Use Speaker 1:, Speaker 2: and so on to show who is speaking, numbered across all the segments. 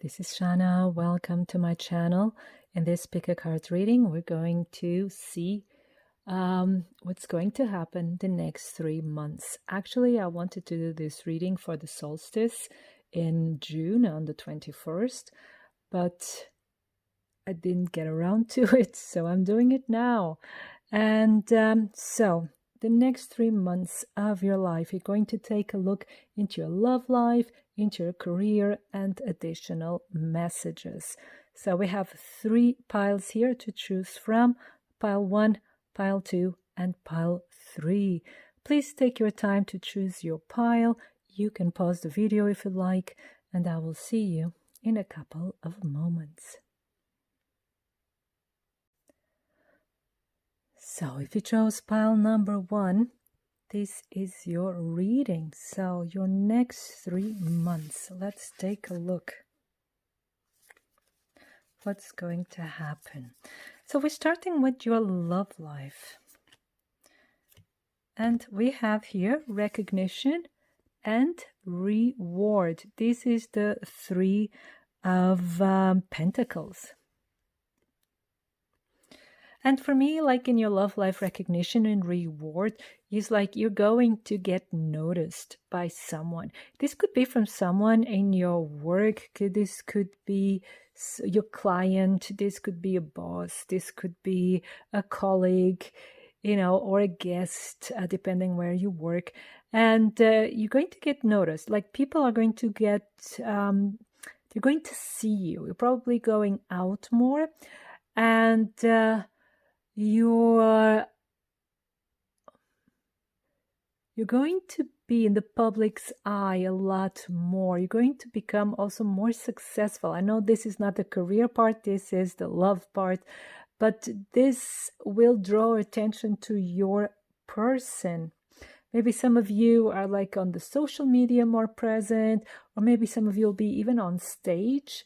Speaker 1: this is Shannah. Welcome to my channel. In this pick a card reading, we're going to see what's going to happen the next 3 months. Actually, I wanted to do this reading for the solstice in June on the 21st, but I didn't get around to it, so I'm doing it now. And so the next 3 months of your life, you're going to take a look into your love life, into your career, and additional messages. So we have 3 piles here to choose from: pile 1, pile 2, and pile 3. Please take your time to choose your pile. You can pause the video if you like, and I will see you in a couple of moments. So if you chose pile number 1, this is your reading. So your next 3 months, let's take a look. What's going to happen? So we're starting with your love life. And we have here recognition and reward. This is the 3 of Pentacles. And for me, like in your love life, recognition and reward is like you're going to get noticed by someone. This could be from someone in your work. This could be your client. This could be a boss. This could be a colleague, or a guest, depending where you work. And you're going to get noticed. Like people are going to get, they're going to see you. You're probably going out more. And you're going to be in the public's eye a lot more. You're going to become also more successful. I know this is not the career part, this is the love part, but this will draw attention to your person. Maybe some of you are like on the social media more present, or maybe some of you will be even on stage.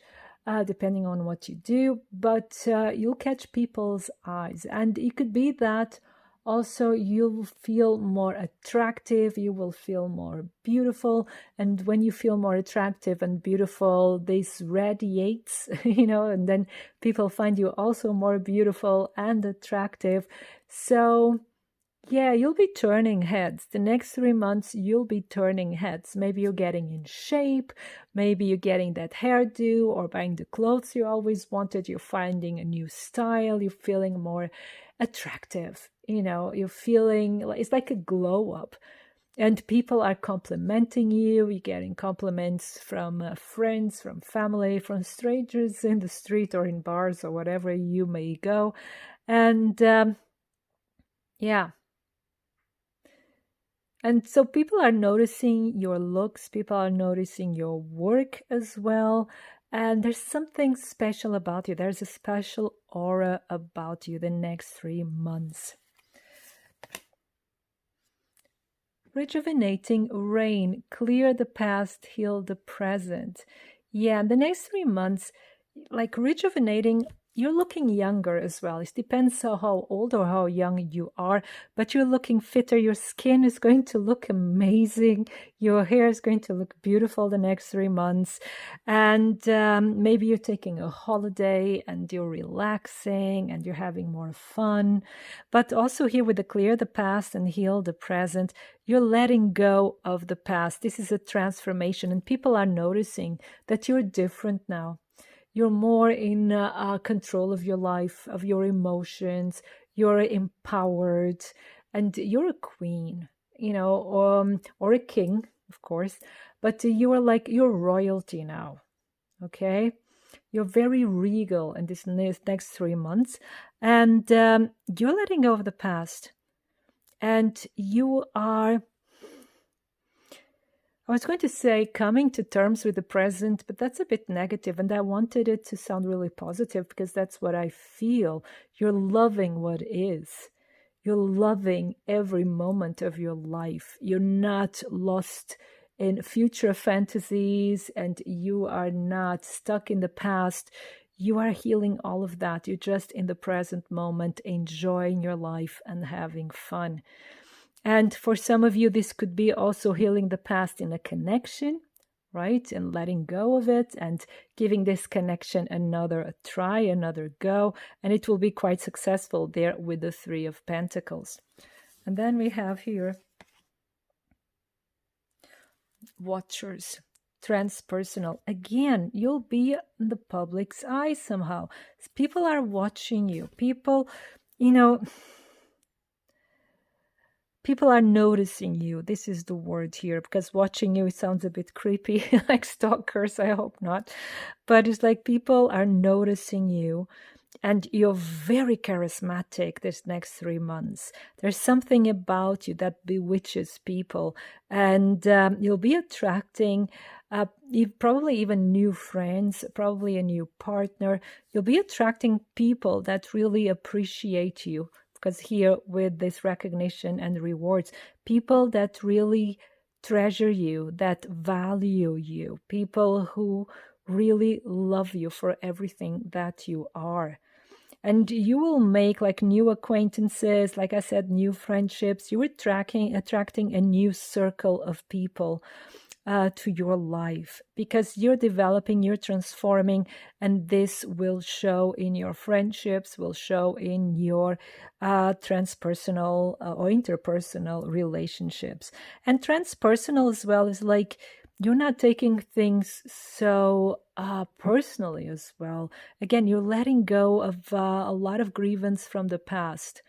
Speaker 1: Depending on what you do, but you'll catch people's eyes. And it could be that also you'll feel more attractive, you will feel more beautiful. And when you feel more attractive and beautiful, this radiates, and then people find you also more beautiful and attractive. So yeah, you'll be turning heads. The next 3 months, you'll be turning heads. Maybe you're getting in shape. Maybe you're getting that hairdo or buying the clothes you always wanted. You're finding a new style. You're feeling more attractive. You're feeling, it's like a glow up. And people are complimenting you. You're getting compliments from friends, from family, from strangers in the street or in bars or whatever you may go. And yeah. And so people are noticing your looks, people are noticing your work as well. And there's something special about you. There's a special aura about you the next 3 months. Rejuvenating rain, clear the past, heal the present. Yeah, and the next 3 months, like rejuvenating, you're looking younger as well. It depends on how old or how young you are, but you're looking fitter. Your skin is going to look amazing. Your hair is going to look beautiful the next 3 months. And maybe you're taking a holiday and you're relaxing and you're having more fun. But also here with the clear the past and heal the present, you're letting go of the past. This is a transformation, and people are noticing that you're different now. You're more in control of your life, of your emotions. You're empowered, and you're a queen, or a king, of course. But you're royalty now, okay? You're very regal in this next 3 months, and you're letting go of the past, and you are, I was going to say coming to terms with the present, but that's a bit negative, and I wanted it to sound really positive because that's what I feel. You're loving what is. You're loving every moment of your life. You're not lost in future fantasies, and you are not stuck in the past. You are healing all of that. You're just in the present moment, enjoying your life and having fun. And for some of you, this could be also healing the past in a connection, right? And letting go of it and giving this connection another try, another go. And it will be quite successful there with the Three of Pentacles. And then we have here Watchers, transpersonal. Again, you'll be in the public's eye somehow. People are watching you. People, you know, people are noticing you. This is the word here, because watching you, it sounds a bit creepy, like stalkers. I hope not. But it's like people are noticing you. And you're very charismatic this next 3 months. There's something about you that bewitches people. And you'll be attracting probably even new friends, probably a new partner. You'll be attracting people that really appreciate you. Because here with this recognition and rewards, people that really treasure you, that value you, people who really love you for everything that you are. And you will make like new acquaintances, like I said, new friendships. You're attracting a new circle of people to your life, because you're developing, you're transforming, and this will show in your friendships, will show in your transpersonal or interpersonal relationships. And transpersonal as well is like, you're not taking things so personally as well. Again, you're letting go of a lot of grievance from the past.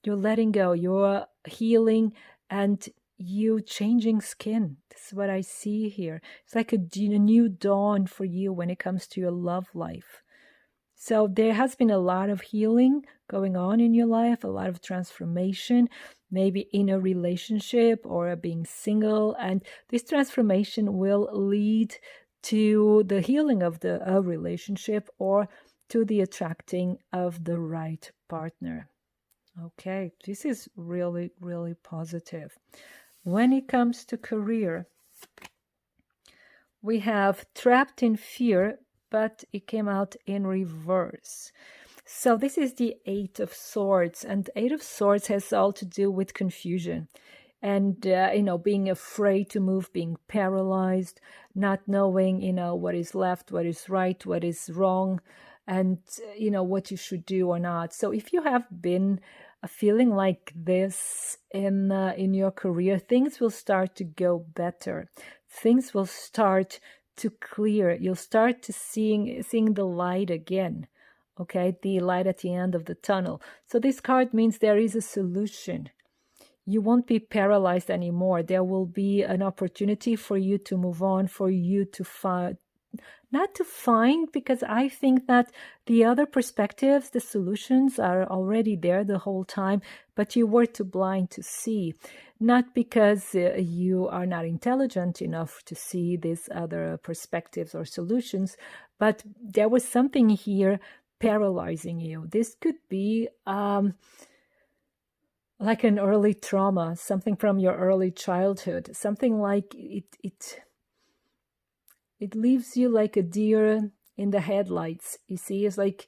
Speaker 1: You're letting go, you're healing, and you changing skin. This is what I see here. It's like a new dawn for you when it comes to your love life. So there has been a lot of healing going on in your life, a lot of transformation, maybe in a relationship or being single. And this transformation will lead to the healing of the relationship or to the attracting of the right partner. Okay, this is really, really positive. When it comes to career, we have trapped in fear, but it came out in reverse. So this is the Eight of Swords, and Eight of Swords has all to do with confusion and, being afraid to move, being paralyzed, not knowing, what is left, what is right, what is wrong, and, what you should do or not. So if you have been feeling like this in your career, things will start to go better. Things will start to clear. You'll start to seeing the light again. Okay, the light at the end of the tunnel. So this card means there is a solution. You won't be paralyzed anymore. There will be an opportunity for you to move on, for you to find, not to find, because I think that the other perspectives, the solutions are already there the whole time, but you were too blind to see. Not because you are not intelligent enough to see these other perspectives or solutions, but there was something here paralyzing you. This could be like an early trauma, something from your early childhood, something like it leaves you like a deer in the headlights. You see, it's like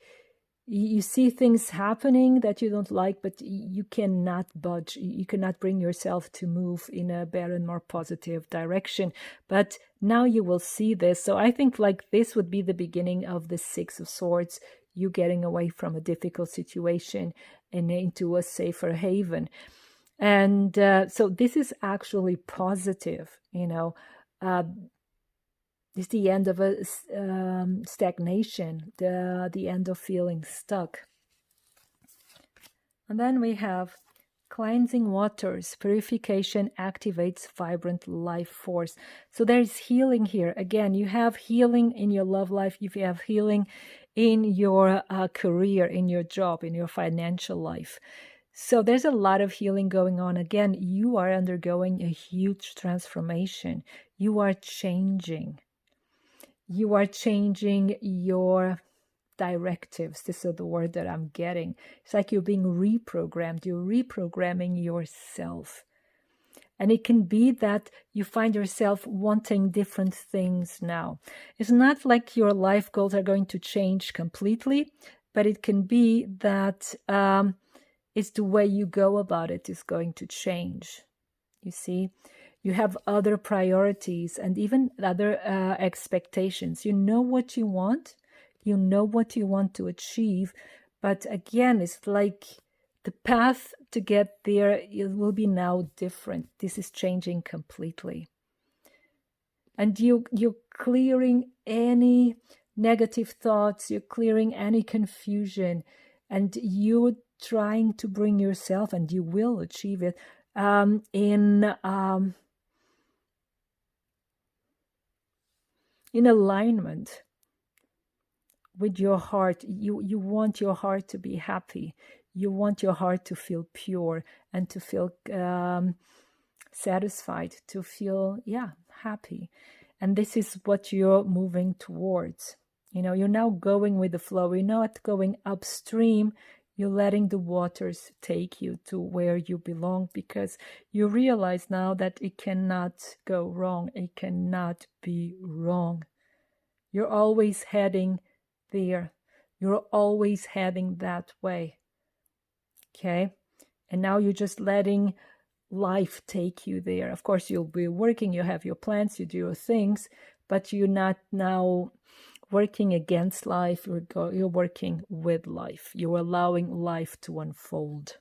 Speaker 1: you see things happening that you don't like, but you cannot budge. You cannot bring yourself to move in a better and more positive direction. But now you will see this. So I think like this would be the beginning of the Six of Swords, you getting away from a difficult situation and into a safer haven. And so this is actually positive, It's the end of a stagnation, the end of feeling stuck. And then we have cleansing waters. Purification activates vibrant life force. So there is healing here. Again, you have healing in your love life. You have healing in your career, in your job, in your financial life. So there's a lot of healing going on. Again, you are undergoing a huge transformation. You are changing. You are changing your directives. This is the word that I'm getting. It's like you're being reprogrammed. You're reprogramming yourself. And it can be that you find yourself wanting different things now. It's not like your life goals are going to change completely, but it can be that it's the way you go about it is going to change. You see? You have other priorities and even other expectations. You know what you want. You know what you want to achieve. But again, it's like the path to get there, it will be now different. This is changing completely. And you're clearing any negative thoughts, you're clearing any confusion, and you're trying to bring yourself, and you will achieve it, in alignment with your heart. You want your heart to be happy. You want your heart to feel pure and to feel satisfied, to feel, happy. And this is what you're moving towards. You're now going with the flow. You're not going upstream. You're letting the waters take you to where you belong, because you realize now that it cannot go wrong. It cannot be wrong. You're always heading there. You're always heading that way. Okay? And now you're just letting life take you there. Of course, you'll be working, you have your plans, you do your things, but you're not now working against life. You're working with life. You're allowing life to unfold.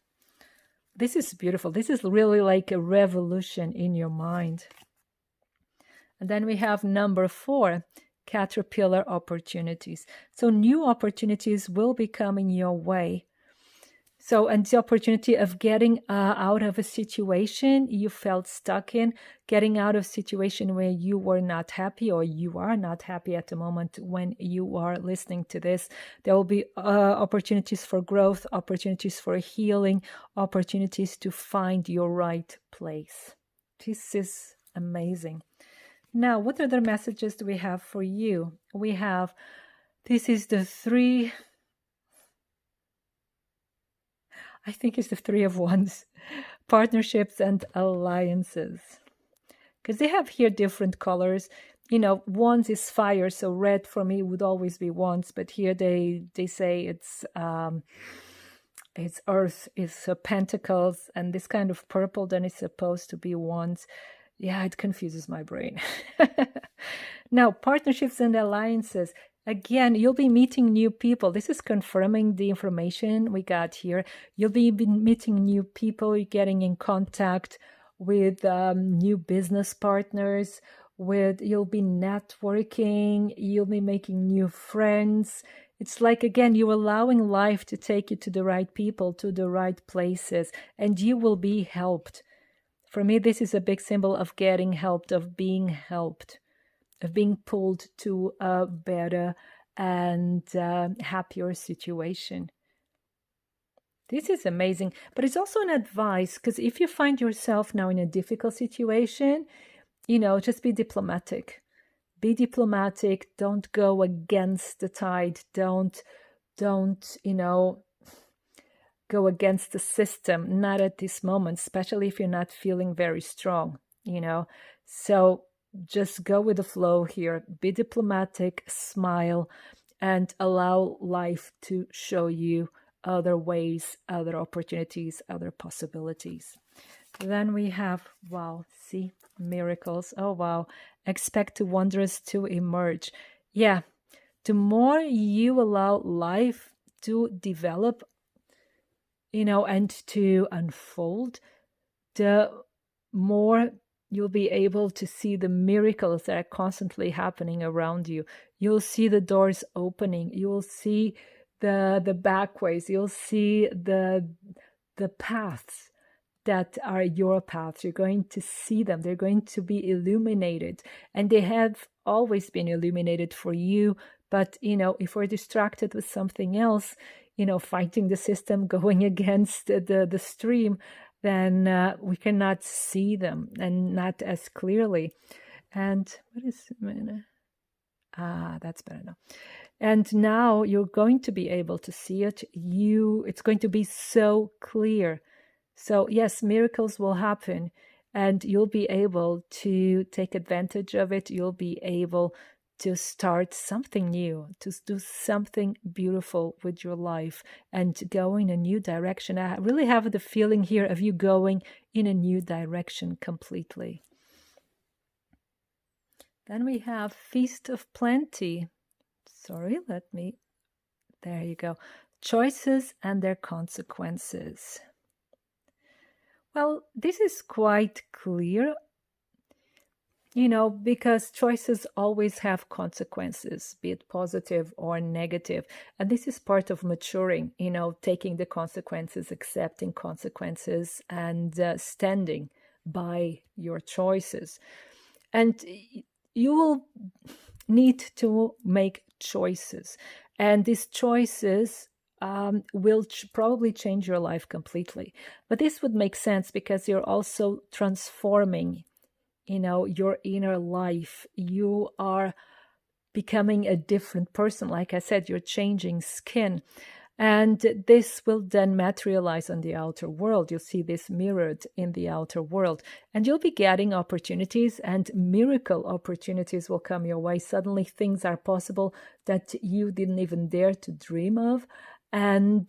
Speaker 1: This is beautiful. This is really like a revolution in your mind. And then we have number 4, caterpillar opportunities. So new opportunities will be coming your way. So, and the opportunity of getting out of a situation you felt stuck in, getting out of a situation where you were not happy, or you are not happy at the moment when you are listening to this. There will be opportunities for growth, opportunities for healing, opportunities to find your right place. This is amazing. Now, what other messages do we have for you? We have, this is the 3... I think it's the 3 of Wands, partnerships and alliances. Because they have here different colors. Wands is fire, so red for me would always be Wands. But here they say it's earth, it's pentacles, and this kind of purple then is supposed to be Wands. Yeah, it confuses my brain. Now, partnerships and alliances. Again, you'll be meeting new people. This is confirming the information we got here. You'll be meeting new people, you're getting in contact with new business partners, you'll be networking, you'll be making new friends. It's like, again, you're allowing life to take you to the right people, to the right places, and you will be helped. For me, this is a big symbol of getting helped, of being helped, of being pulled to a better and happier situation. This is amazing, but it's also an advice, because if you find yourself now in a difficult situation, just be diplomatic. Be diplomatic. Don't go against the tide. Don't go against the system. Not at this moment, especially if you're not feeling very strong, So just go with the flow here. Be diplomatic, smile, and allow life to show you other ways, other opportunities, other possibilities. Then we have, miracles. Oh, wow. Expect wonders to emerge. Yeah. The more you allow life to develop, and to unfold, the more you'll be able to see the miracles that are constantly happening around you. You'll see the doors opening. You'll see the back ways. You'll see the paths that are your paths. You're going to see them. They're going to be illuminated. And they have always been illuminated for you. But, if we're distracted with something else, fighting the system, going against the stream, then we cannot see them, and not as clearly. And what is that's better now. And now you're going to be able to see it. It's going to be so clear. So yes, miracles will happen, and you'll be able to take advantage of it. You'll be able to start something new, to do something beautiful with your life and go in a new direction. I really have the feeling here of you going in a new direction completely. Then we have Feast of Plenty. Sorry, there you go. Choices and their consequences. Well, this is quite clear, because choices always have consequences, be it positive or negative. And this is part of maturing, taking the consequences, accepting consequences, and standing by your choices. And you will need to make choices. And these choices will probably change your life completely. But this would make sense because you're also transforming, your inner life. You are becoming a different person. Like I said, you're changing skin. And this will then materialize on the outer world. You'll see this mirrored in the outer world. And you'll be getting opportunities, and miracle opportunities will come your way. Suddenly things are possible that you didn't even dare to dream of. And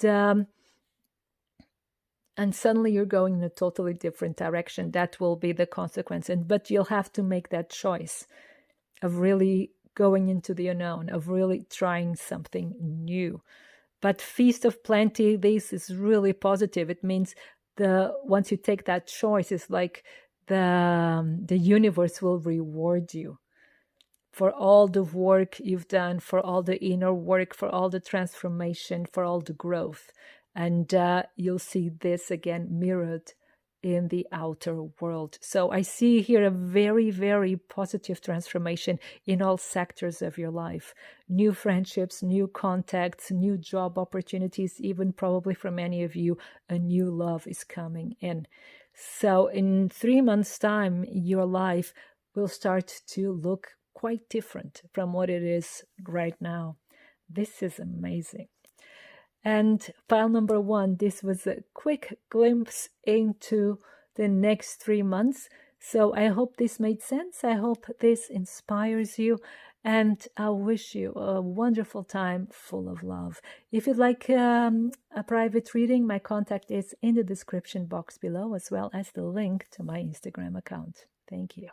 Speaker 1: suddenly you're going in a totally different direction. That will be the consequence. But you'll have to make that choice of really going into the unknown, of really trying something new. But Feast of Plenty, this is really positive. It means once you take that choice, it's like the universe will reward you for all the work you've done, for all the inner work, for all the transformation, for all the growth. And you'll see this again mirrored in the outer world. So I see here a very, very positive transformation in all sectors of your life. New friendships, new contacts, new job opportunities, even probably for many of you, a new love is coming in. So in 3 months' time, your life will start to look quite different from what it is right now. This is amazing. And pile number 1, this was a quick glimpse into the next 3 months. So I hope this made sense. I hope this inspires you. And I wish you a wonderful time full of love. If you'd like a private reading, my contact is in the description box below, as well as the link to my Instagram account. Thank you.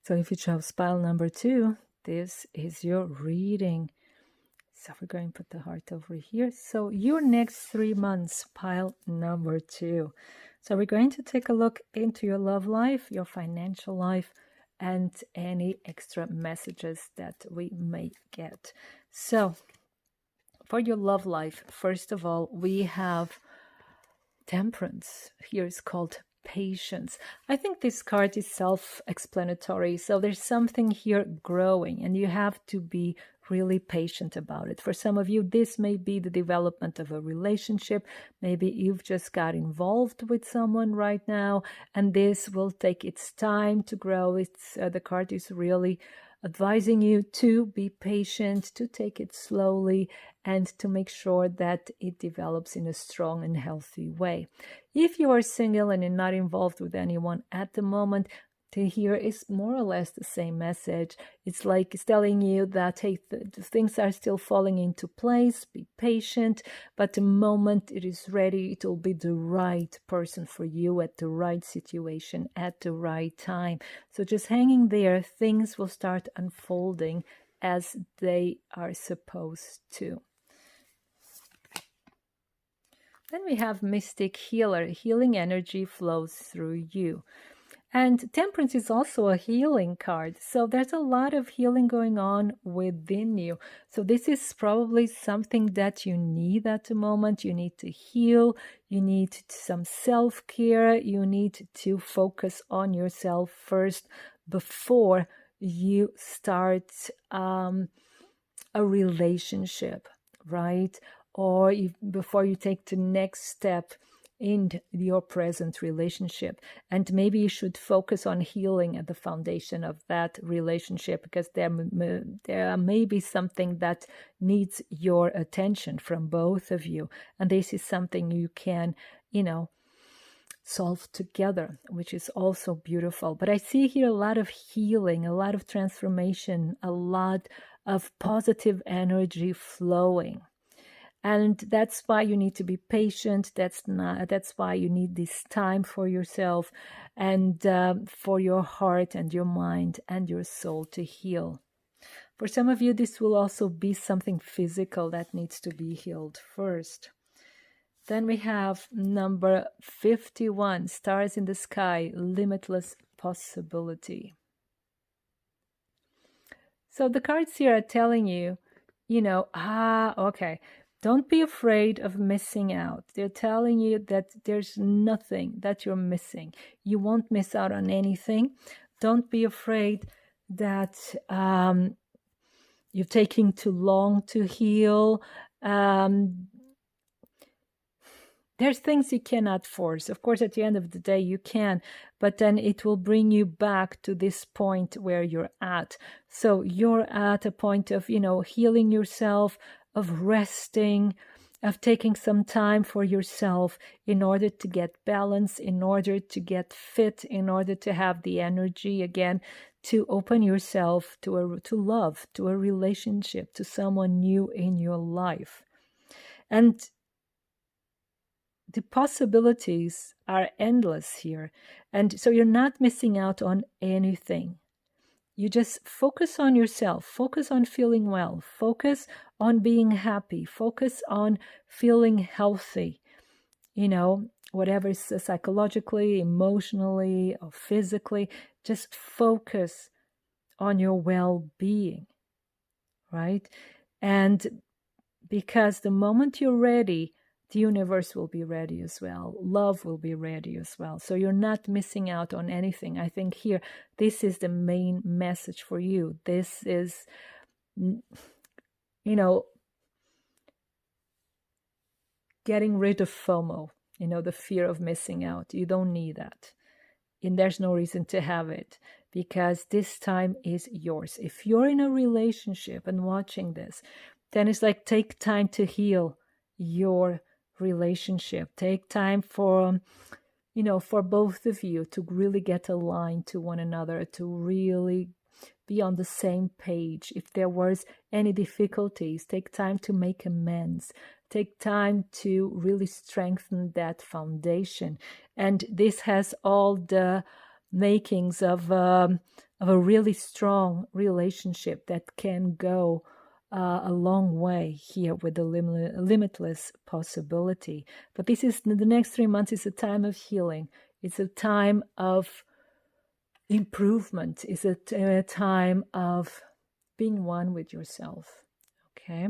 Speaker 1: So if you chose pile number 2, this is your reading. So we're going to put the heart over here. So your next 3 months, pile number 2. So we're going to take a look into your love life, your financial life, and any extra messages that we may get. So for your love life, first of all, we have Temperance. Here is called patience. I think this card is self-explanatory. So there's something here growing, and you have to be really patient about it. For some of you, this may be the development of a relationship. Maybe you've just got involved with someone right now, and this will take its time to grow. The card is really advising you to be patient, to take it slowly, and to make sure that it develops in a strong and healthy way. If you are single and you're not involved with anyone at the moment, to hear is more or less the same message. It's telling you that, hey, things are still falling into place, be patient, but the moment it is ready, it will be the right person for you at the right situation at the right time. So just hanging there, things will start unfolding as they are supposed to. Then we have Mystic Healer. Healing energy flows through you. And Temperance is also a healing card. So there's a lot of healing going on within you. So this is probably something that you need at the moment. You need to heal. You need some self-care. You need to focus on yourself first before you start a relationship, right? Or before you take the next step in your present relationship. And maybe you should focus on healing at the foundation of that relationship, because there may be something that needs your attention from both of you. And this is something you can, solve together, which is also beautiful. But I see here a lot of healing, a lot of transformation, a lot of positive energy flowing. And that's why you need to be patient. That's why you need this time for yourself and for your heart and your mind and your soul to heal. For some of you, this will also be something physical that needs to be healed first. Then we have number 51, stars in the sky, limitless possibility. So the cards here are telling you, okay, don't be afraid of missing out. They're telling you that there's nothing that you're missing. You won't miss out on anything. Don't be afraid that you're taking too long to heal. There's things you cannot force. Of course, at the end of the day, you can, but then it will bring you back to this point where you're at. So you're at a point of, healing yourself, of resting, of taking some time for yourself in order to get balance, in order to get fit, in order to have the energy again to open yourself to love, to a relationship, to someone new in your life. And the possibilities are endless here. And so you're not missing out on anything. You just focus on yourself, focus on feeling well, focus on being happy, focus on feeling healthy, whatever is psychologically, emotionally, or physically, just focus on your well-being, right? And because the moment you're ready, the universe will be ready as well. Love will be ready as well. So you're not missing out on anything. I think here, this is the main message for you. This is, getting rid of FOMO, the fear of missing out. You don't need that. And there's no reason to have it because this time is yours. If you're in a relationship and watching this, then it's like take time to heal your relationship. Take time for both of you to really get aligned to one another, to really be on the same page. If there was any difficulties, take time to make amends. Take time to really strengthen that foundation. And this has all the makings of a really strong relationship that can go a long way here with the limitless possibility. But this is the next 3 months is a time of healing. It's a time of improvement. It's a time of being one with yourself. Okay.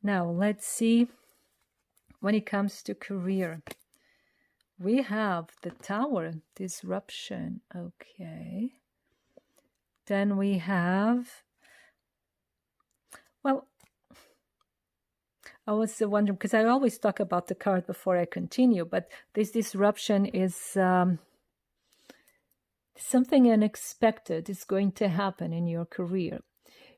Speaker 1: Now let's see. When it comes to career, we have the Tower, disruption. Okay. Then we have, well, I was wondering, because I always talk about the card before I continue, but this disruption is something unexpected is going to happen in your career.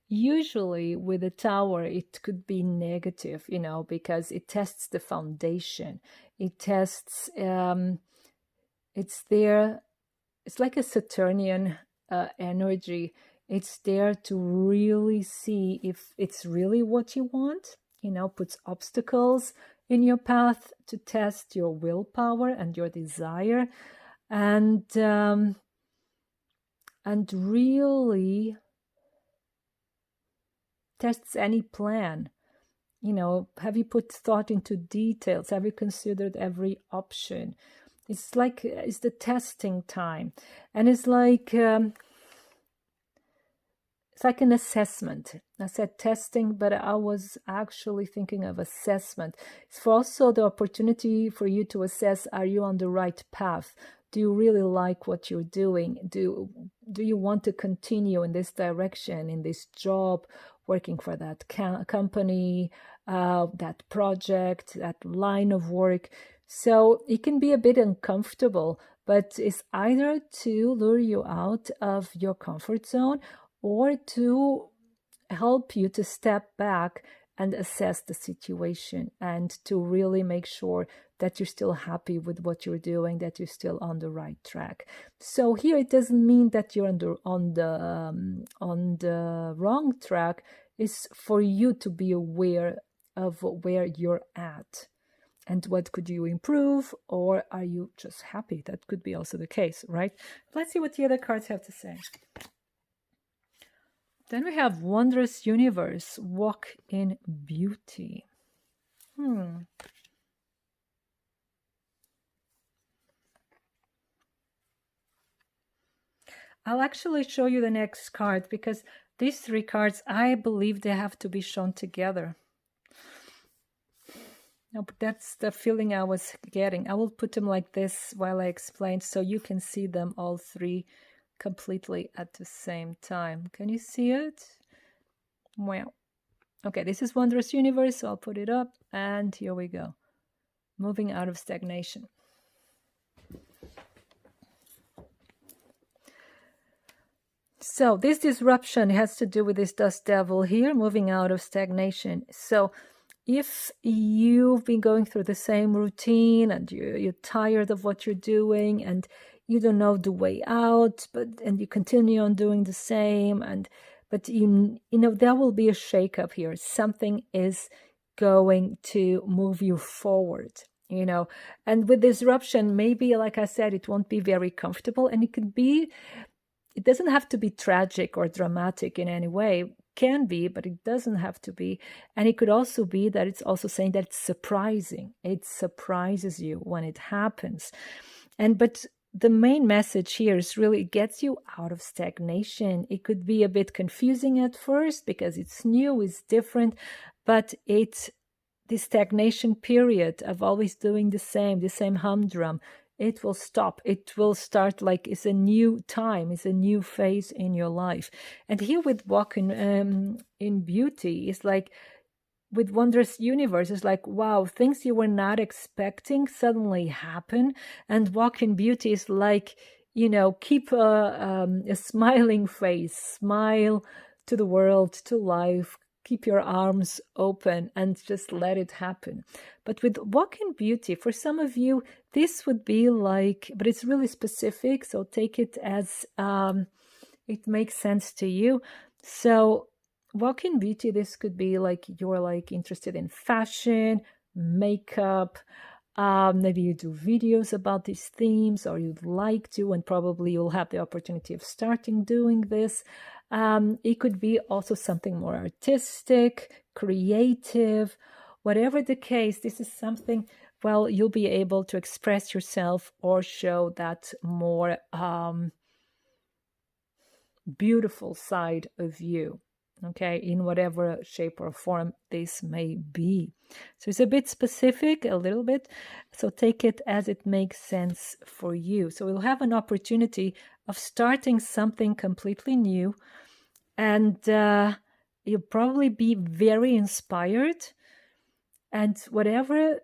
Speaker 1: Usually with the Tower, it could be negative, because it tests the foundation. It tests, it's there, it's like a Saturnian energy. It's there to really see if it's really what you want, puts obstacles in your path to test your willpower and your desire, and really tests any plan. Have you put thought into details? Have you considered every option? It's the testing time, and it's like an assessment. I said testing, but I was actually thinking of assessment. It's also the opportunity for you to assess: are you on the right path? Do you really like what you're doing? Do you want to continue in this direction, in this job, working for that company, that project, that line of work? So it can be a bit uncomfortable, but it's either to lure you out of your comfort zone or to help you to step back and assess the situation and to really make sure that you're still happy with what you're doing, that you're still on the right track. So here it doesn't mean that you're on the wrong track. It's for you to be aware of where you're at. And what could you improve? Or are you just happy? That could be also the case, right? Let's see what the other cards have to say. Then we have Wondrous Universe, Walk in Beauty. I'll actually show you the next card because these three cards, I believe they have to be shown together. No, but that's the feeling I was getting. I will put them like this while I explain so you can see them all three completely at the same time. Can you see it? Wow. Okay, this is Wondrous Universe, so I'll put it up, and here we go. Moving out of stagnation. So this disruption has to do with this dust devil here, moving out of stagnation. So if you've been going through the same routine and you're tired of what you're doing and you don't know the way out, and you continue on doing the same, but you know there will be a shakeup here. Something is going to move you forward, you know. And with disruption, maybe, like I said, it won't be very comfortable, and it doesn't have to be tragic or dramatic in any way. Can be, but it doesn't have to be. And it could also be that it's also saying that it's surprising. It surprises you when it happens. But the main message here is really it gets you out of stagnation. It could be a bit confusing at first because it's new, it's different, but it's the stagnation period of always doing the same humdrum. It will stop. It will start like it's a new time. It's a new phase in your life. And here with Walk in Beauty, it's like with Wondrous Universe, it's like, wow, things you were not expecting suddenly happen. And Walk in Beauty is like, you know, keep a smiling face, smile to the world, to life. Keep your arms open and just let it happen. But with Walk in Beauty, for some of you, this would be like, but it's really specific. So take it as it makes sense to you. So Walk in Beauty, this could be like you're like interested in fashion, makeup. Maybe you do videos about these themes, or you'd like to, and probably you'll have the opportunity of starting doing this. It could be also something more artistic, creative, whatever the case. This is something, well, you'll be able to express yourself or show that more beautiful side of you, okay, in whatever shape or form this may be. So it's a bit specific, a little bit, so take it as it makes sense for you. So we'll have an opportunity of starting something completely new, and you'll probably be very inspired, and whatever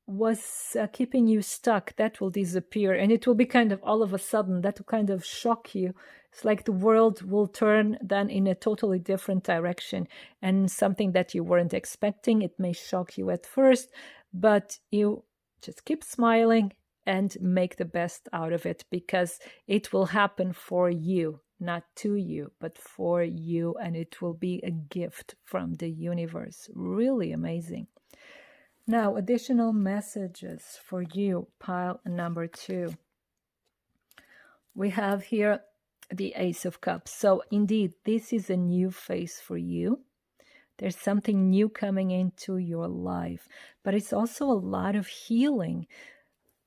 Speaker 1: was keeping you stuck, that will disappear, and it will be kind of all of a sudden, that will kind of shock you. It's like the world will turn then in a totally different direction, and something that you weren't expecting. It may shock you at first, but you just keep smiling and make the best out of it, because it will happen for you, not to you, but for you, and it will be a gift from the universe. Really amazing. Now, additional messages for you, pile number 2. We have here the Ace of Cups. So indeed, this is a new phase for you. There's something new coming into your life, but it's also a lot of healing.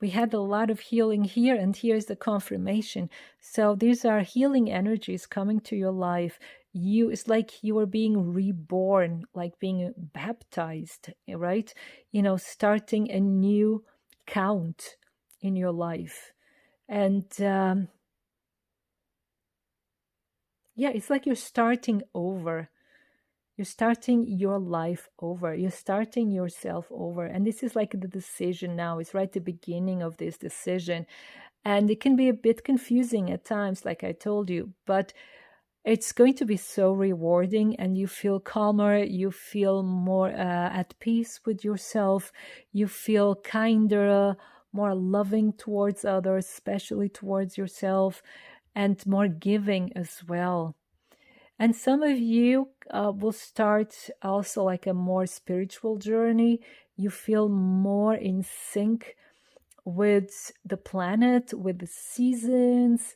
Speaker 1: We had a lot of healing here, and here's the confirmation. So these are healing energies coming to your life. It's like you are being reborn, like being baptized, right? You know, starting a new count in your life. And yeah, it's like you're starting over. You're starting your life over. You're starting yourself over. And this is like the decision now. It's right at the beginning of this decision. And it can be a bit confusing at times, like I told you, but it's going to be so rewarding, and you feel calmer, you feel more at peace with yourself, you feel kinder, more loving towards others, especially towards yourself, and more giving as well. And some of you will start also like a more spiritual journey. You feel more in sync with the planet, with the seasons,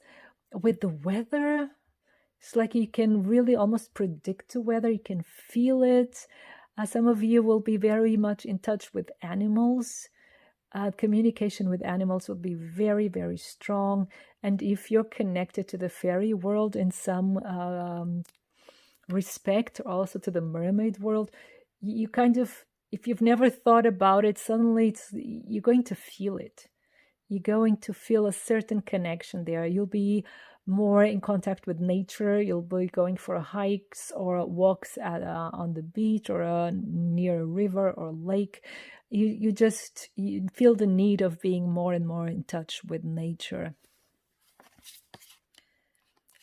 Speaker 1: with the weather. It's like you can really almost predict the weather, you can feel it. Some of you will be very much in touch with animals. Communication with animals will be very, very strong. And if you're connected to the fairy world in some respect, or also to the mermaid world, you kind of, if you've never thought about it, suddenly you're going to feel it. You're going to feel a certain connection there. You'll be more in contact with nature. You'll be going for hikes or walks on the beach or near a river or lake. You feel the need of being more and more in touch with nature.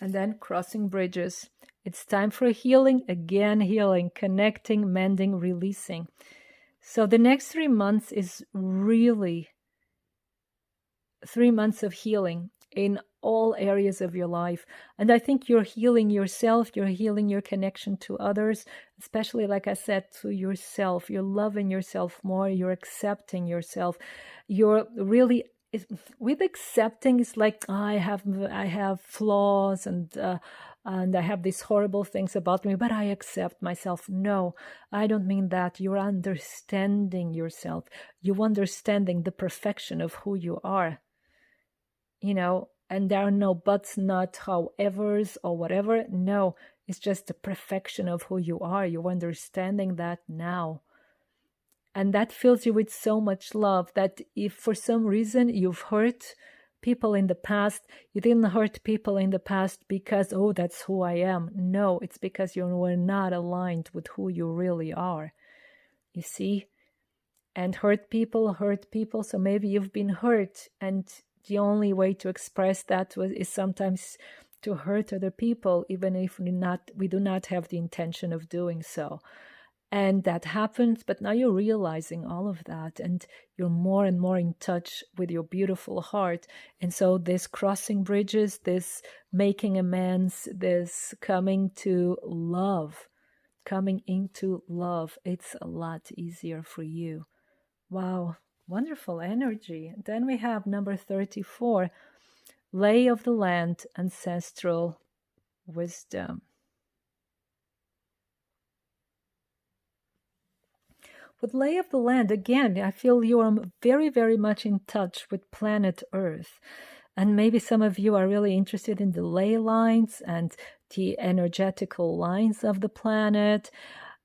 Speaker 1: And then crossing bridges. It's time for healing, again healing, connecting, mending, releasing. So the next 3 months is really 3 months of healing in all areas of your life. And I think you're healing yourself, you're healing your connection to others, especially, like I said, to yourself. You're loving yourself more, you're accepting yourself. You're really, with accepting, it's like, oh, I have flaws and I have these horrible things about me, but I accept myself. No, I don't mean that. You're understanding yourself. You're understanding the perfection of who you are. And there are no buts, not howevers or whatever. No, it's just the perfection of who you are. You're understanding that now. And that fills you with so much love that if for some reason you've hurt people in the past, you didn't hurt people in the past because, oh, that's who I am. No, it's because you were not aligned with who you really are. You see? And hurt people. So maybe you've been hurt, and the only way to express that is sometimes to hurt other people, even if we do not have the intention of doing so. And that happens, but now you're realizing all of that, and you're more and more in touch with your beautiful heart. And so this crossing bridges, this making amends, this coming into love, it's a lot easier for you. Wow, wonderful energy. Then we have number 34, lay of the land, ancestral wisdom. With lay of the land, again, I feel you are very, very much in touch with planet Earth. And maybe some of you are really interested in the ley lines and the energetical lines of the planet.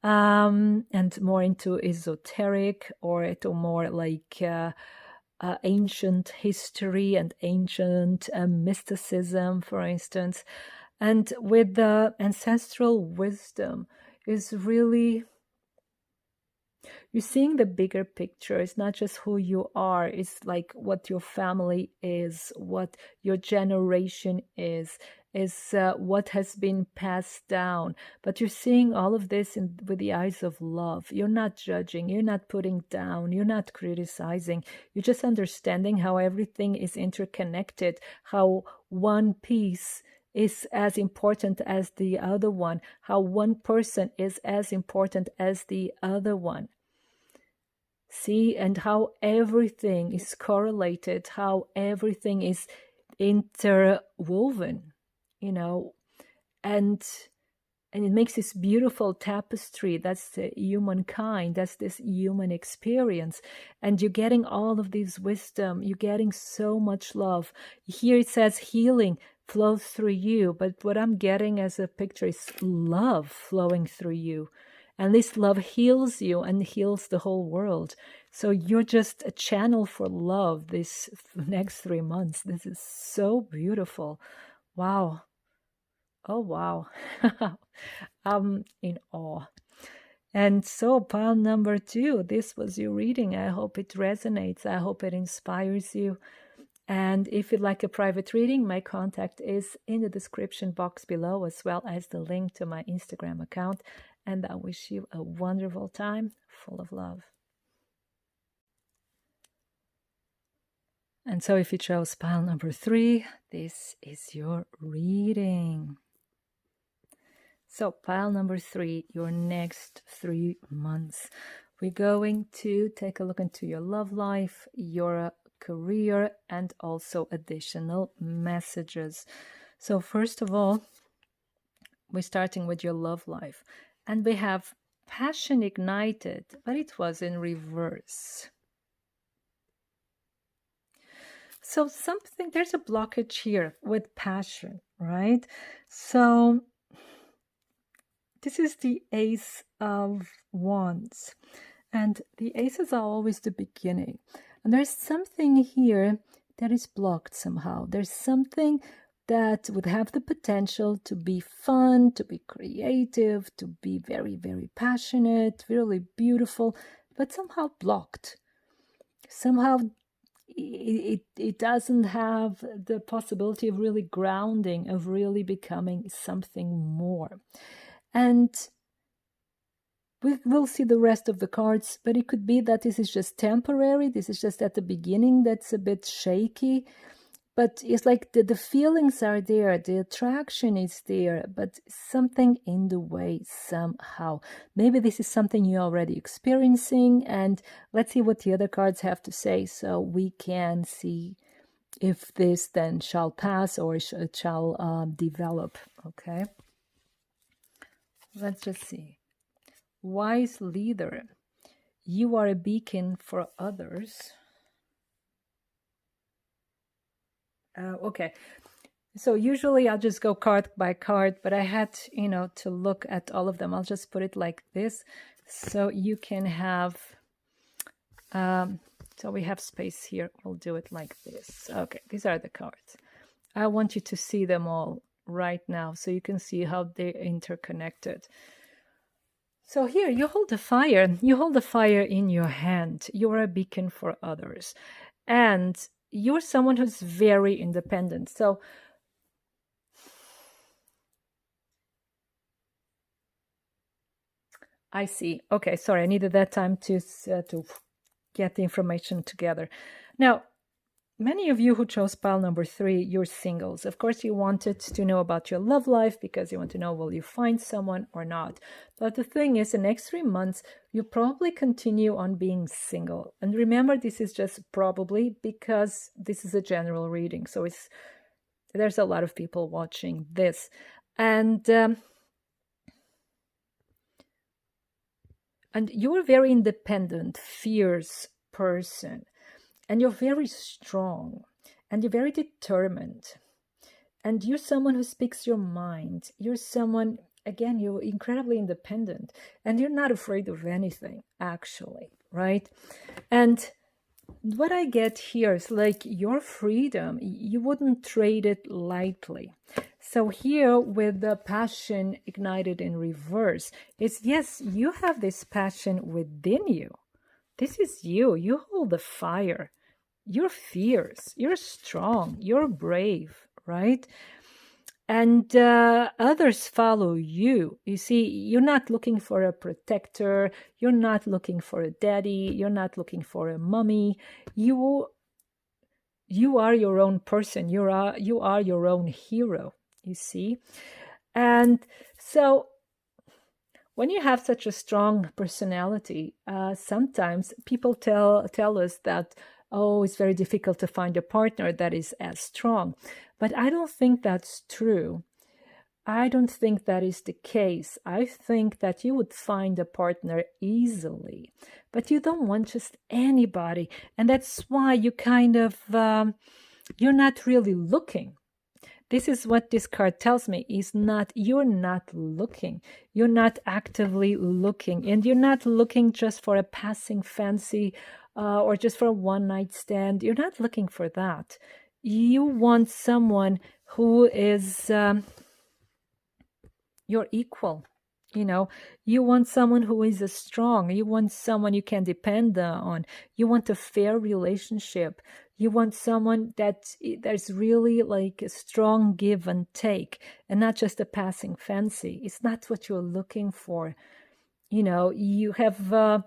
Speaker 1: And more into esoteric, or into more like ancient history and ancient mysticism, for instance. And with the ancestral wisdom is really, you're seeing the bigger picture. It's not just who you are. It's like what your family is, what your generation is what has been passed down. But you're seeing all of this with the eyes of love. You're not judging. You're not putting down. You're not criticizing. You're just understanding how everything is interconnected, how one piece is as important as the other one, how one person is as important as the other one. See, and how everything is correlated, how everything is interwoven. And it makes this beautiful tapestry. That's the humankind, that's this human experience. And you're getting all of this wisdom, you're getting so much love. Here it says healing flows through you, but what I'm getting as a picture is love flowing through you. And this love heals you and heals the whole world. So you're just a channel for love this next 3 months. This is so beautiful. Wow. Oh, wow. I'm in awe. And so pile number 2, this was your reading. I hope it resonates. I hope it inspires you. And if you'd like a private reading, my contact is in the description box below, as well as the link to my Instagram account. And I wish you a wonderful time full of love. And so if you chose pile number 3, this is your reading. So pile number 3, your next 3 months. We're going to take a look into your love life, your career, and also additional messages. So first of all, we're starting with your love life. And we have passion ignited, but it was in reverse. So there's a blockage here with passion, right? So this is the Ace of Wands. And the aces are always the beginning. And there's something here that is blocked somehow. There's something that would have the potential to be fun, to be creative, to be very, very passionate, really beautiful, but somehow blocked. Somehow it doesn't have the possibility of really grounding, of really becoming something more. And we'll see the rest of the cards, but it could be that this is just temporary. This is just at the beginning that's a bit shaky. But it's like the feelings are there, the attraction is there, but something in the way somehow. Maybe this is something you're already experiencing, and let's see what the other cards have to say so we can see if this then shall pass or it shall develop, okay? Let's just see. Wise leader, you are a beacon for others. Okay, so usually I'll just go card by card, but I had, to look at all of them. I'll just put it like this, so you can have, so we have space here. We'll do it like this. Okay, these are the cards. I want you to see them all right now, so you can see how they're interconnected. So here, you hold the fire. You hold the fire in your hand. You're a beacon for others. And you're someone who's very independent. So I see. Okay, sorry, I needed that time to get the information together. Now, many of you who chose pile number 3, you're singles. Of course, you wanted to know about your love life because you want to know, will you find someone or not? But the thing is, the next 3 months, you'll probably continue on being single. And remember, this is just probably because this is a general reading. So there's a lot of people watching this. And you're a very independent, fierce person. And you're very strong, and you're very determined, and you're someone who speaks your mind. You're someone, again, you're incredibly independent, and you're not afraid of anything, actually, right? And what I get here is like your freedom, you wouldn't trade it lightly. So here with the passion ignited in reverse, it's yes, you have this passion within you. This is you. You hold the fire. You're fierce. You're strong. You're brave, right? And others follow you. You see, you're not looking for a protector. You're not looking for a daddy. You're not looking for a mommy. You are your own person. You are your own hero, you see? And so when you have such a strong personality, sometimes people tell us that, oh, it's very difficult to find a partner that is as strong. But I don't think that's true. I don't think that is the case. I think that you would find a partner easily, but you don't want just anybody. And that's why you kind of, you're not really looking. This is what this card tells me, you're not looking. You're not actively looking, and you're not looking just for a passing fancy or just for a one-night stand. You're not looking for that. You want someone who is your equal. You want someone who is strong. You want someone you can depend on. You want a fair relationship. You want someone there's really like a strong give and take, and not just a passing fancy. It's not what you're looking for. You have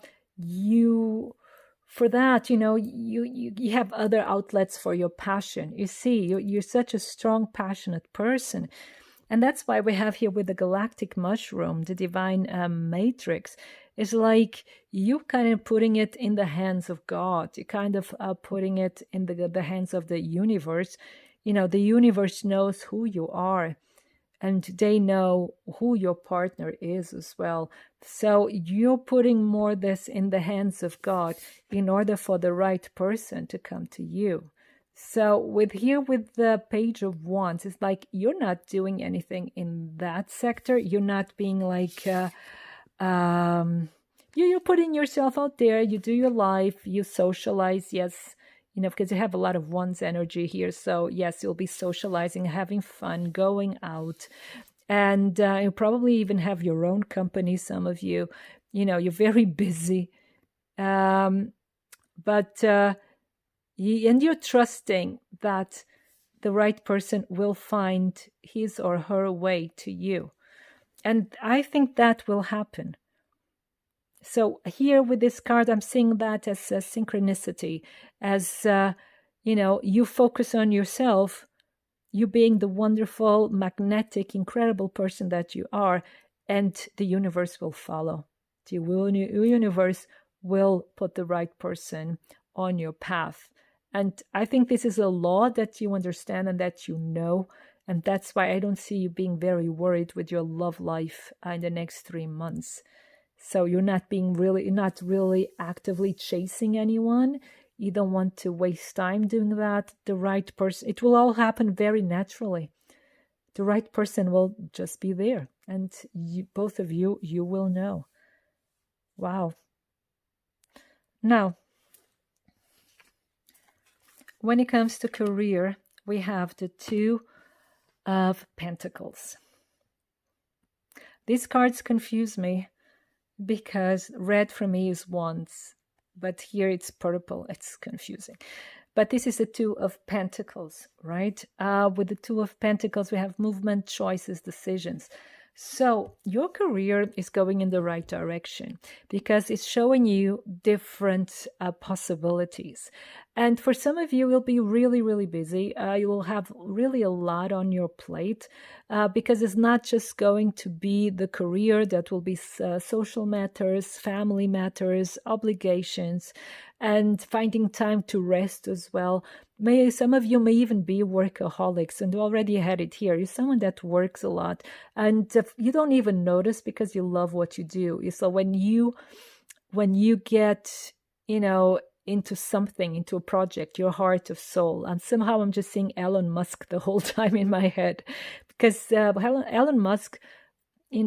Speaker 1: for that, you have other outlets for your passion. You see, you're such a strong, passionate person. And that's why we have here with the galactic mushroom, the divine matrix. It's like you kind of putting it in the hands of God. You kind of putting it in the hands of the universe. The universe knows who you are, and they know who your partner is as well. So you're putting more this in the hands of God in order for the right person to come to you. So with the Page of Wands, it's like you're not doing anything in that sector. You're not being like you're putting yourself out there. You do your life, you socialize, yes, because you have a lot of Wands energy here. So yes, you'll be socializing, having fun, going out, and you probably even have your own company. Some of you, you're very busy, but and you're trusting that the right person will find his or her way to you. And I think that will happen. So here with this card, I'm seeing that as a synchronicity, as, you focus on yourself, you being the wonderful, magnetic, incredible person that you are, and the universe will follow. The universe will put the right person on your path. And I think this is a law that you understand and that you know. And that's why I don't see you being very worried with your love life in the next 3 months. So you're not really actively chasing anyone. You don't want to waste time doing that. The right person, it will all happen very naturally. The right person will just be there. And both of you will know. Wow. Now, when it comes to career, we have the Two of Pentacles. These cards confuse me because red for me is Wands, but here it's purple. It's confusing. But this is the Two of Pentacles, right? With the Two of Pentacles, we have movement, choices, decisions. So your career is going in the right direction because it's showing you different possibilities. And for some of you, you'll be really, really busy. You will have really a lot on your plate because it's not just going to be the career. That will be social matters, family matters, obligations, and finding time to rest as well. Some of you may even be workaholics, and you already had it here. You're someone that works a lot, and you don't even notice because you love what you do. So when you get, into something, into a project, your heart of soul, and somehow I'm just seeing Elon Musk the whole time in my head, because Elon Musk,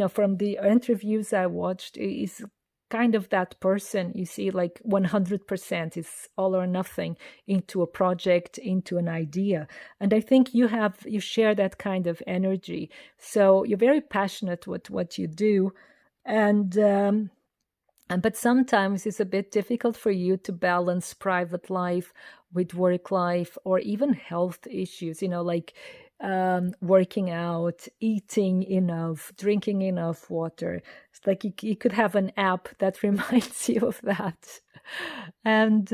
Speaker 1: from the interviews I watched, is kind of that person. You see, like 100% is all or nothing into a project, into an idea. And I think you share that kind of energy. So you're very passionate with what you do. But sometimes it's a bit difficult for you to balance private life with work life, or even health issues, like working out, eating enough, drinking enough water. It's like you could have an app that reminds you of that. And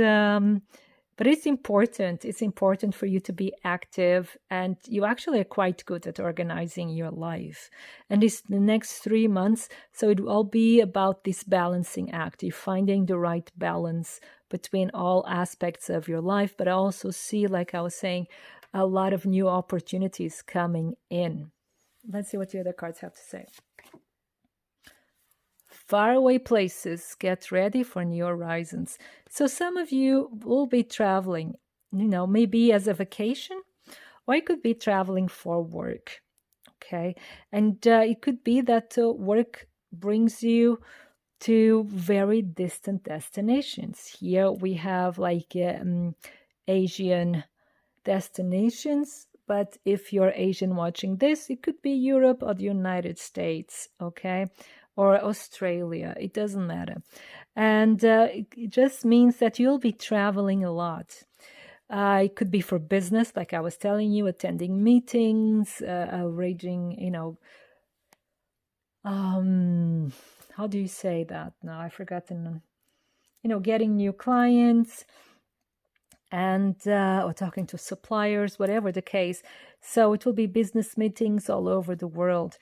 Speaker 1: but it's important. It's important for you to be active, and you actually are quite good at organizing your life. And it's the next 3 months, so it will all be about this balancing act. You're finding the right balance between all aspects of your life, but I also see, like I was saying, a lot of new opportunities coming in. Let's see what the other cards have to say. Faraway places, get ready for new horizons. So some of you will be traveling, maybe as a vacation, or it could be traveling for work. Okay. And it could be that work brings you to very distant destinations. Here we have like Asian destinations, but if you're Asian watching this, it could be Europe or the United States, okay, or Australia. It doesn't matter. And it just means that you'll be traveling a lot. It could be for business, like I was telling you, attending meetings, arranging, how do you say that now? I've forgotten. Getting new clients. and or talking to suppliers, whatever the case. So it will be business meetings all over the world.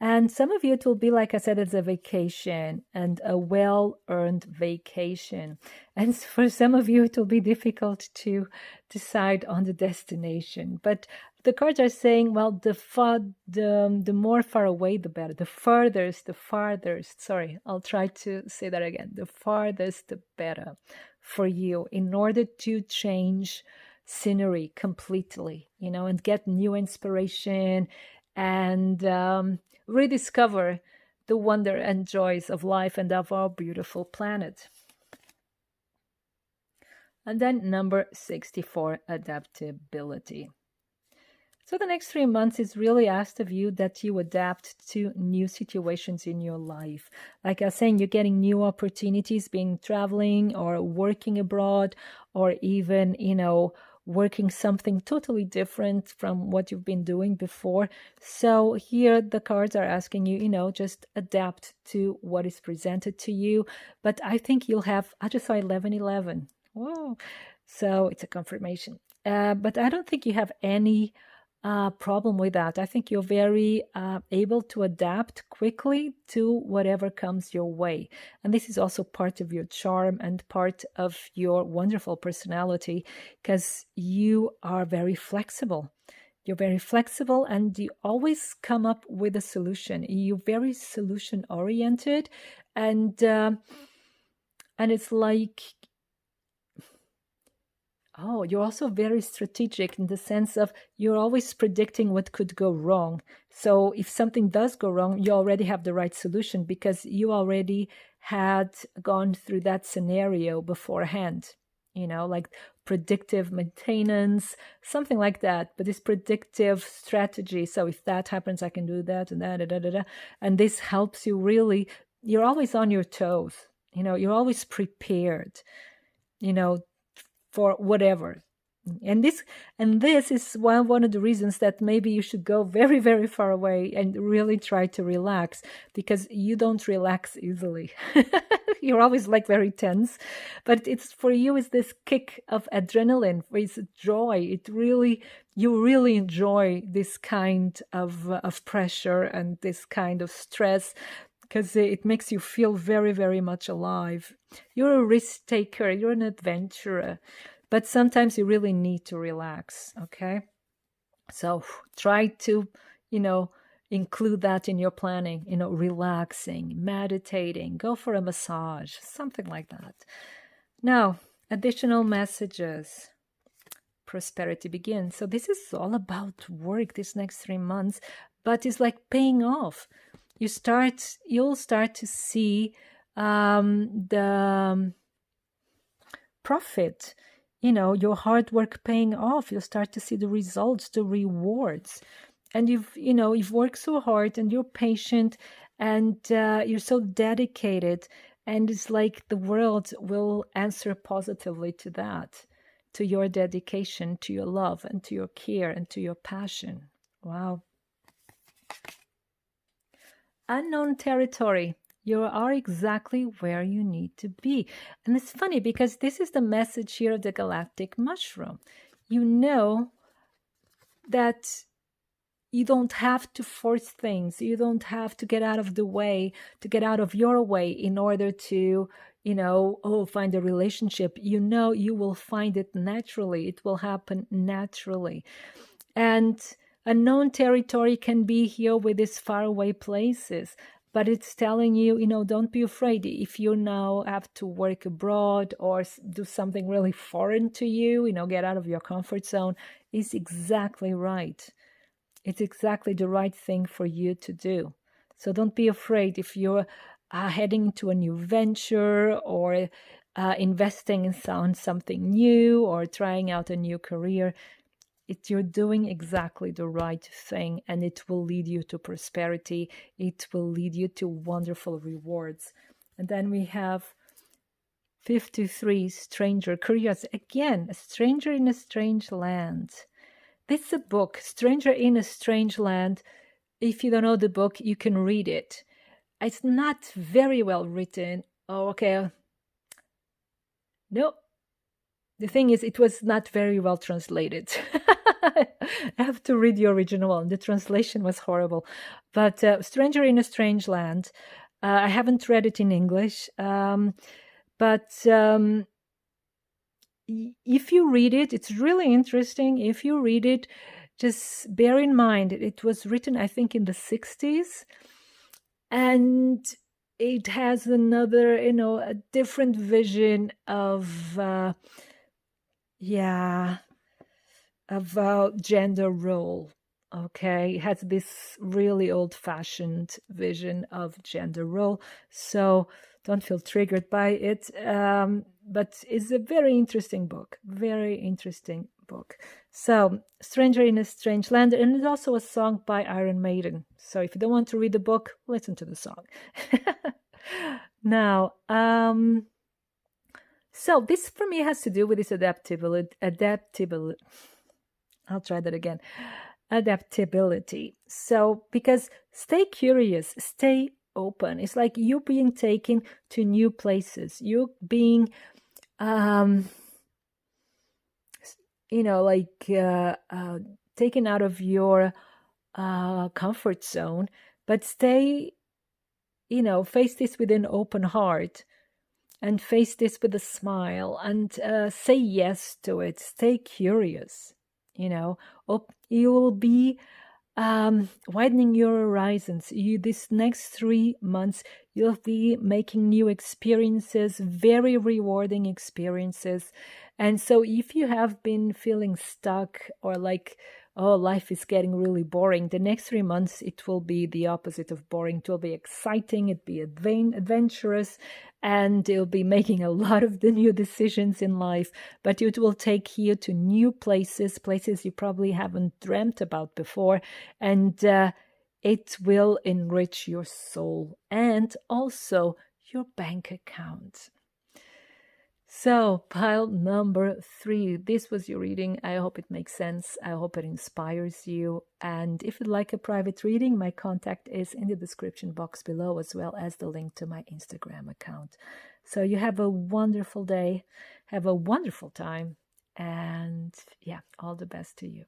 Speaker 1: And some of you, it will be, like I said, it's a vacation and a well earned vacation. And for some of you, it will be difficult to decide on the destination. But the cards are saying, well, the more far away, the better. The farthest, sorry, I'll try to say that again. The farthest, the better for you in order to change scenery completely, and get new inspiration and rediscover the wonder and joys of life and of our beautiful planet. And then number 64, adaptability. So the next 3 months is really asked of you that you adapt to new situations in your life. Like I was saying, you're getting new opportunities, being traveling or working abroad, or even, working something totally different from what you've been doing before. So here the cards are asking you, just adapt to what is presented to you. But I think I just saw 1111. Whoa. So it's a confirmation. But I don't think you have any problem with that. I think you're very able to adapt quickly to whatever comes your way. And this is also part of your charm and part of your wonderful personality, because you are very flexible. You're very flexible and you always come up with a solution. You're very solution oriented, and it's like, oh, you're also very strategic in the sense of you're always predicting what could go wrong. So if something does go wrong, you already have the right solution because you already had gone through that scenario beforehand, like predictive maintenance, something like that. But this predictive strategy. So if that happens, I can do that and that, and this helps you really. You're always on your toes. You're always prepared. For whatever. And this is one of the reasons that maybe you should go very, very far away and really try to relax, because you don't relax easily. You're always like very tense, but it's for you is this kick of adrenaline, it's joy. You really enjoy this kind of pressure and this kind of stress, because it makes you feel very, very much alive. You're a risk taker, you're an adventurer, but sometimes you really need to relax, okay? So try to, include that in your planning, relaxing, meditating, go for a massage, something like that. Now, additional messages. Prosperity begins. So this is all about work this next 3 months, but it's like paying off. You'll start to see the profit, your hard work paying off. You'll start to see the results, the rewards. And you've worked so hard and you're patient and you're so dedicated. And it's like the world will answer positively to that, to your dedication, to your love, and to your care, and to your passion. Wow. Unknown territory. You are exactly where you need to be. And it's funny because this is the message here of the galactic mushroom. You know that you don't have to force things. You don't have to get out of the way, to get out of your way in order to, find a relationship. You will find it naturally. It will happen naturally. And unknown territory can be here with these faraway places, but it's telling you, don't be afraid. If you now have to work abroad or do something really foreign to you, get out of your comfort zone, is exactly right. It's exactly the right thing for you to do. So don't be afraid if you're heading into a new venture or investing in something new or trying out a new career. You're doing exactly the right thing, and it will lead you to prosperity. It will lead you to wonderful rewards. And then we have 53, stranger, curious. Again, a stranger in a strange land. This is a book, Stranger in a Strange Land. If you don't know the book, you can read it. It's not very well written. Oh, okay. No, the thing is, it was not very well translated. I have to read the original one. The translation was horrible. But Stranger in a Strange Land, I haven't read it in English. But if you read it, it's really interesting. If you read it, just bear in mind it was written, I think, in the 60s. And it has another, a different vision of, gender role. Okay, it has this really old-fashioned vision of gender role. So don't feel triggered by it. But it's a very interesting book. Very interesting book. So, Stranger in a Strange Land, and it's also a song by Iron Maiden. So if you don't want to read the book, listen to the song. Now, so this for me has to do with this adaptability. I'll try that again. Adaptability. So, because stay curious, stay open. It's like you being taken to new places. You being, taken out of your comfort zone, but stay, face this with an open heart and face this with a smile and say yes to it. Stay curious. You will be widening your horizons. This next 3 months, you'll be making new experiences, very rewarding experiences. And so if you have been feeling stuck or like, oh, life is getting really boring, the next 3 months, it will be the opposite of boring. It will be exciting, it'll be adventurous, and you'll be making a lot of the new decisions in life. But it will take you to new places you probably haven't dreamt about before. And it will enrich your soul and also your bank account. So, pile number 3. This was your reading. I hope it makes sense. I hope it inspires you. And if you'd like a private reading, my contact is in the description box below, as well as the link to my Instagram account. So you have a wonderful day. Have a wonderful time. And yeah, all the best to you.